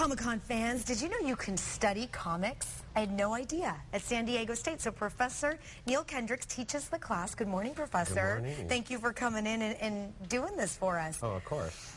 Comic-Con fans, did you know you can study comics? I had no idea at San Diego State. So Professor Neil Kendricks teaches the class. Good morning, Professor. Good morning. Thank you for coming in and doing this for us. Oh, of course.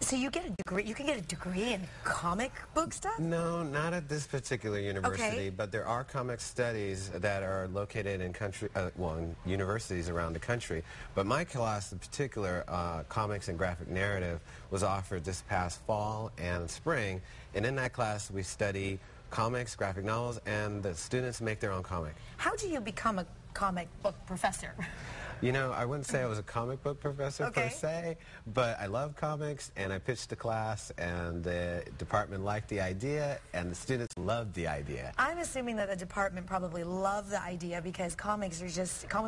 So you get a degree. You can get a degree in comic book stuff? No, not at this particular university, Okay. but there are comic studies that are located in in universities around the country. But my class in particular, comics and graphic narrative, was offered this past fall and spring. And in that class, we study comics, graphic novels, and the students make their own comic. How do you become a comic book professor? You know, I wouldn't say I was a comic book professor per se, but I love comics, and I pitched the class, and the department liked the idea, and the students loved the idea. I'm assuming that the department probably loved the idea because comic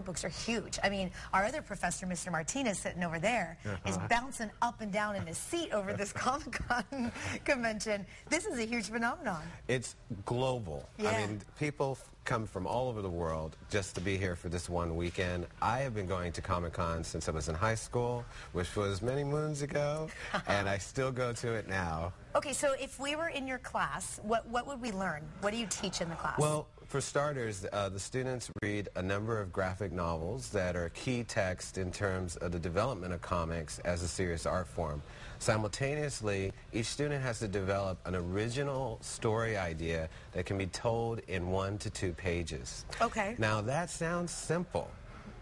books are huge. I mean, our other professor, Mr. Martinez, sitting over there, is bouncing up and down in his seat over this Comic-Con convention. This is a huge phenomenon. It's global. Yeah. I mean, people come from all over the world just to be here for this one weekend. I have been going to Comic-Con since I was in high school, which was many moons ago, and I still go to it now. Okay, so if we were in your class, what would we learn? What do you teach in the class? Well, for starters, the students read a number of graphic novels that are key text in terms of the development of comics as a serious art form. Simultaneously, each student has to develop an original story idea that can be told in 1 to 2 pages. Okay. Now, that sounds simple.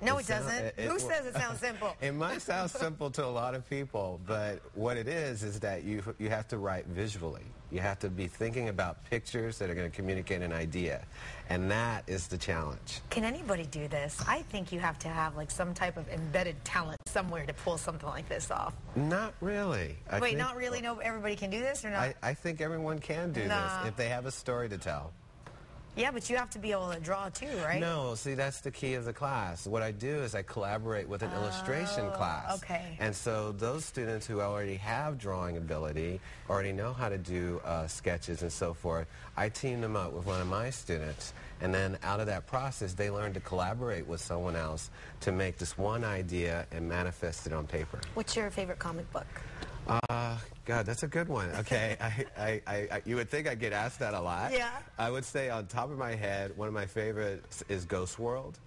No, it doesn't. Who says it sounds simple? It might sound simple to a lot of people, but what it is that you have to write visually. You have to be thinking about pictures that are going to communicate an idea, and that is the challenge. Can anybody do this? I think you have to have like some type of embedded talent somewhere to pull something like this off. Not really. Wait, not really? No, everybody can do this or not? I think everyone can do this if they have a story to tell. Yeah, but you have to be able to draw too, right? No, see, that's the key of the class. What I do is I collaborate with an illustration class. Okay. And so those students who already have drawing ability, already know how to do sketches and so forth, I team them up with one of my students. And then out of that process, they learn to collaborate with someone else to make this one idea and manifest it on paper. What's your favorite comic book? God, that's a good one. Okay, you would think I'd get asked that a lot. Yeah. I would say on top of my head, one of my favorites is Ghost World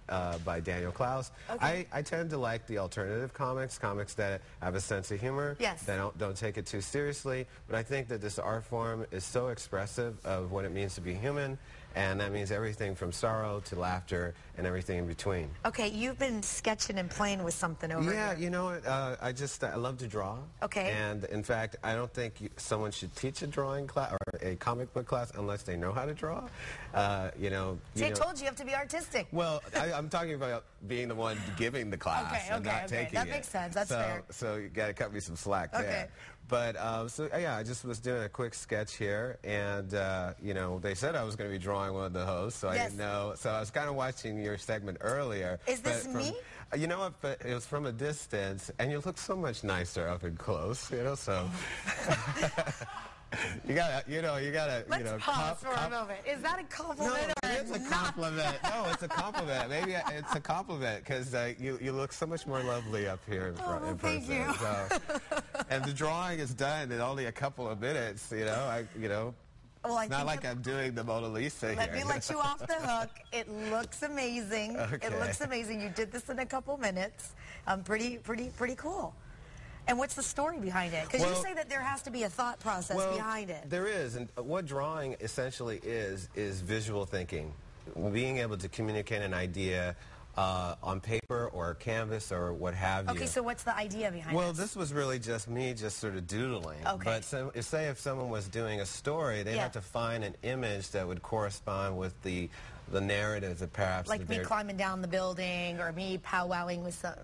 by Daniel Clowes. Okay. I tend to like the alternative comics that have a sense of humor, Yes. that don't take it too seriously. But I think that this art form is so expressive of what it means to be human, and that means everything from sorrow to laughter and everything in between. Okay, you've been sketching and playing with something over here. Yeah, you know what? I love to draw. Okay. And in fact, I don't think someone should teach a drawing class or a comic book class unless they know how to draw. See, I told you have to be artistic. Well, I'm talking about being the one giving the class and not taking that it. makes sense. That's fair. So you got to cut me some slack Okay. there. But so yeah, I just was doing a quick sketch here, and they said I was going to be drawing one of the hosts, so I didn't know. So I was kind of watching your segment earlier. Is this me? You know what? But it was from a distance, and you look so much nicer up and close. So. You gotta. Let's pause for a moment. Is that a compliment or it's a compliment. No, it's a compliment. Maybe it's a compliment because you look so much more lovely up here in person. Thank you. So, and the drawing is done in only a couple of minutes. Well, it's not like I'm doing the Mona Lisa here. Let me let you off the hook. It looks amazing. Okay. It looks amazing. You did this in a couple minutes. Pretty cool. And what's the story behind it? Because you say that there has to be a thought process behind it. There is, and what drawing essentially is visual thinking. Being able to communicate an idea on paper or canvas or what have you. Okay, so what's the idea behind Well, this was really just me just sort of doodling. Okay. But say if someone was doing a story, they'd have to find an image that would correspond with the narrative that perhaps... Like me climbing down the building or me powwowing with some...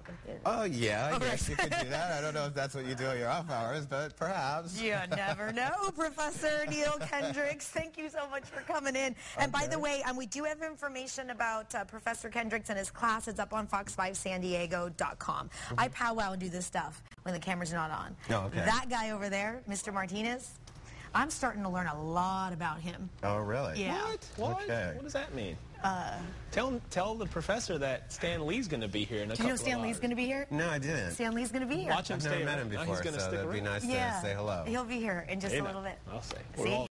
Oh, yeah, I guess you could do that. I don't know if that's what you do in your off hours, but perhaps. You never know, Professor Neil Kendricks. Thank you so much for coming in. And by the way, we do have information about Professor Kendricks and his class. It's up on fox5sandiego.com. I powwow and do this stuff when the camera's not on. Oh, okay. That guy over there, Mr. Martinez, I'm starting to learn a lot about him. Oh, really? Yeah. What? Okay. What does that mean? Tell the professor that Stan Lee's going to be here in a couple of hours. Did you know Stan Lee's going to be here? No, I didn't. Stan Lee's going to be here. Watch him I've stay never met around. him Now before, he's gonna so stick that'd be around. nice to say hello. He'll be here in just a little bit. I'll say. See?